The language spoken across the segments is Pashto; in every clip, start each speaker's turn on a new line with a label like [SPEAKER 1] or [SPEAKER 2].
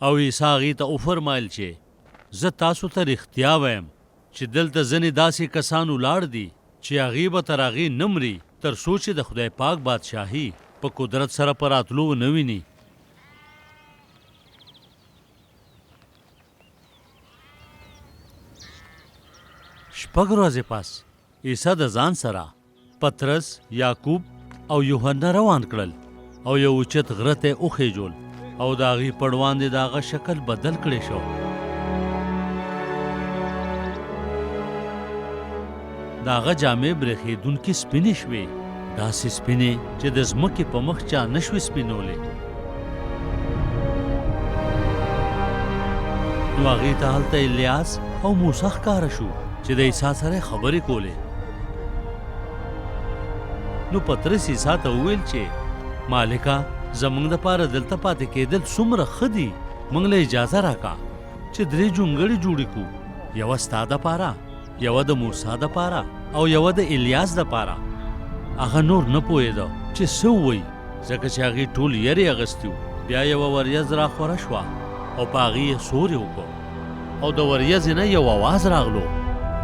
[SPEAKER 1] او عیسی هغې ته وفرمایل چې زه تاسو ته رښتیا وایم چې دلته ځینې داسې کسان ولاړ دي چې هغې به تر هغې نه مري تر څو چې د خدای پاک بادشاهي په قدرت سره په راتلو ونه ویني. شپږ ورځې پس عیسی د ځان سره پطرس، یعقوب او یوحنا روان کړل او یو اوچت غره ته وخېجول او د هغې په وړاندې د هغه شکل بدل کړی شو. د هغه جامې برېښېدونکې سپینې شوې، داسې سپینې چې د ځمکې په مخ چا نه شوې سپینولی. نو هغې ته هلته الیاس او موسی ښکاره شو چې د عیسی سره خبرې کولې. نو پطرس عیسی ته وویل چې مالکه زموږ دپاره دلته پاتې کېدل څومره ښه دي، موږ له اجازه راکړه چې 3 جونګړې جوړې کړو، یوه ستا دپاره، یوه د موسی دپاره او یوه د الیاس دپاره. هغه نور نه پوهېده چې څه ووایي ځکه چې هغې ټول یرې اخیستي وو. بیا یوه وریځ راخوره شوه او په هغې یې سورې وکړ او د وریځې نه یو اواز راغلو،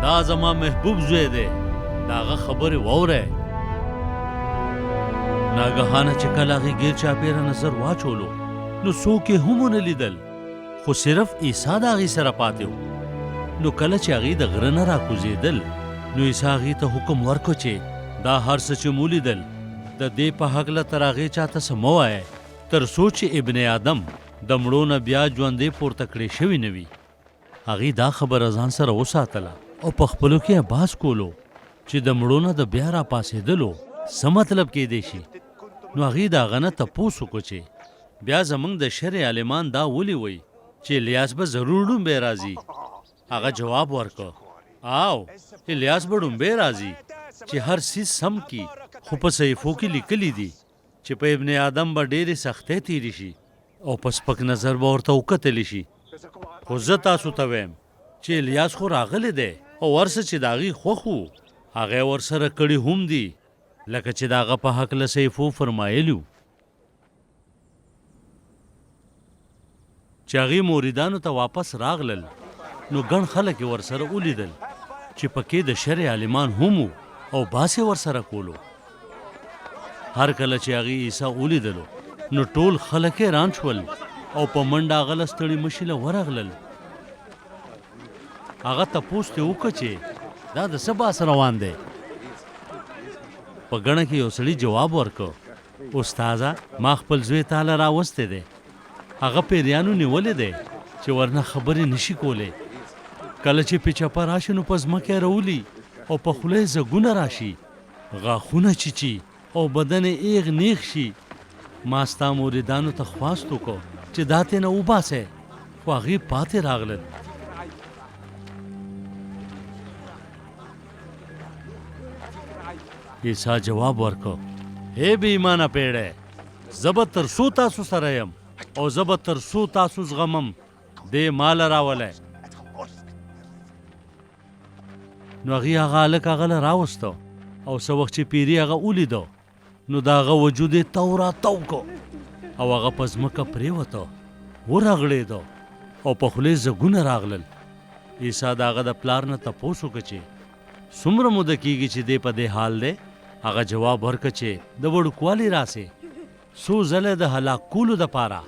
[SPEAKER 1] دا زما محبوب زوی دی، د هغه خبرې واورئ. ناګهانه چې کله هغې ګیر چاپېره نظر واچولو نو څوک یې هم ونه لیدل، خو صرف عیسی د هغې سره پاتې و. نو کله چې هغې د غره نه راکوزېدل نو عیسی هغې ته حکم ورکړ چې دا هر څه چې مو لیدل د دې په هکله تر هغې چاته څه مه وایئ تر څو چې ابن آدم د مړو نه بیا ژوندی پورته کړی شوي نه وي. هغې دا خبره ځان سره وساتله او په خپلو کې بحث کولو چې د مړو نه د بیا راپاڅېدلو څه مطلب کیدی شي. نو هغې د هغه نه تپوس وکړو چې بیا زموږ د شرع عالمان دا ولې وایي چې الیاس به ضرور ډومبی راځي. هغه جواب ورکړ او الیاس به ډومبی راځي چې هر څیز سم کی، خو په صحیفو کې لیکلی دي چې په ابن آدم به ډېرې سختۍ تېرې شي او په سپک نظر به ورته وکتلی شي. خو زه تاسو ته وایم چې الیاس خو راغلی دی او ورڅه چې د هغې خوښ وو هغه یې ورسره کړي هم دي لکه چې د هغه په هکله صحیفو فرمایلي وو. چې هغې موریدانو ته واپس راغلل نو ګڼ خلک یې ورسره ولیدل چې پکې د شرع عالمان هم وو او باس یې ورسره کولو. هر کله چې هغې عیسی ولیدلو نو ټول خلک حیران شول او په منډه هغه له ستړي مشي له ورغلل. هغه تپوس ترې وکړه چې دا د څه باس روان دی. په ګڼه کې یو سړي جواب ورکړ استاذه ما خپل زوی تاله راوستی دی، هغه پیریانو نیولی دی چې ورنه خبرې نشي کولی. کله چې پیچپه راشي نو په ځمکه یې راولي او په خوله یې زګونه راشي، غاښونه چیچي او بدن یې ایغ نیغ شي. ما ستا موریدانو ته خواست وکړو چې دا ترېنه وباسئ خو هغې پاتې راغلل. عیسی جواب ورکړ ای بې ایمانه پیړی، زه به تر څو تاسو سره یم او زه به تر څو تاسو زغمم، دې ماله راولی. نو هغې هغه هلک هغه له راوسته او څه وخت چې پیري هغه ولیده نو د هغه وجود یې تو راتو کو او هغه په ځمکه پرېوته، ورغړېده او په خولې زګونه راغلل. عیسی د هغه د پلار نه تپوس وکړه چې څومره موده کېږي چې دی په دې حال دی؟ هغه جواب ورکړه چې د وړوکوالي راسې څو ځله د هلاک کولو دپاره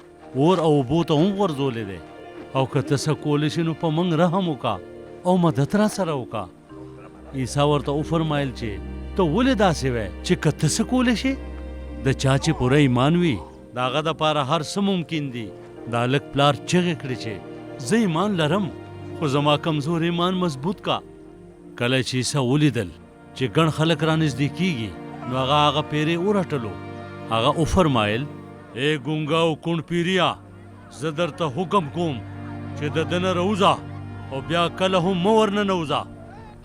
[SPEAKER 1] اور او اوبو ته هم غورځولی دی، او که ته څه کولی شي نو په موږ رحم وکړه او مدد را سره وکړه. عیسی ورته وفرمایل چې ته ولې داسې وی چې که ته څه کولی شي؟ د چا چې پوره ایمان وي د هغه دپاره هر څه ممکن دي. د هلک پلار چغې کړې چې زه ایمان لرم خو زما کمزور ایمان مضبوط کا. کله چې عیسی ولیدل چې ګڼ خلک رانږدې کېږي نو هغه پیرې ورټلو. هغه وفرمایل ای ګونګا او کوڼ پیریا، زه درته حکم کوم چې د ده نه راوځه او بیا کله هم مه ورننوځه.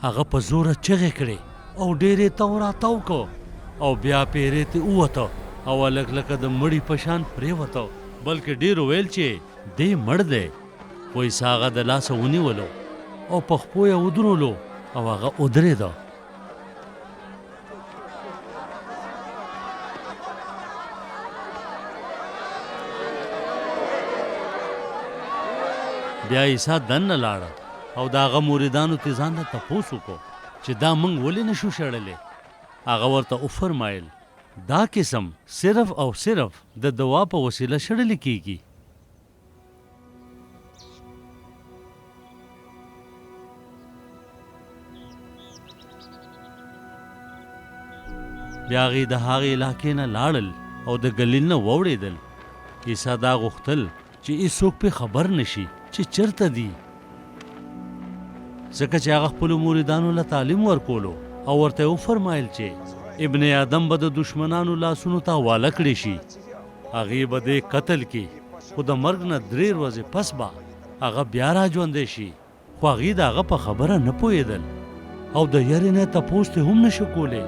[SPEAKER 1] هغه په زوره چغې کړې او ډېر یې تو راتو کو او بیا پیرې ته ووته او هلک لکه د مړي په شان پرېوته، بلکې ډېرو ویل چې دی مړ دی. خو عیسی هغه د لاسه ونیولو او په خپو یې ودرولو او هغه ودرېده. بیا عیسی دننه لاړه او د هغه مریدانو ته ځان ته تپوس وکړو چې دا موږ ولې نشو شړلی. هغه ورته وفرمایل دا قسم صرف او صرف د دوا په وسیله شړلی کیږي. بیا هغې د هغې علاقې نه لاړل او د ګلیل نه واوړېدل. عیسی دا غوښتل چې هېڅوک پې خبر نشي چې چېرته دي، ځکه چې هغه خپلو مریدانو له تعلیم ورکولو او ورته یې وفرمایل چې ابن آدم به د دشمنانو لاسونو ته حواله کړی شي، هغې به دې قتل کړي، خو د مرګ نه 3 ورځې پس به هغه بیا را ژوندی شي. خو هغې د هغه په خبره نه پوهېدل او د یارې نه تپوس ته هم نشو کولی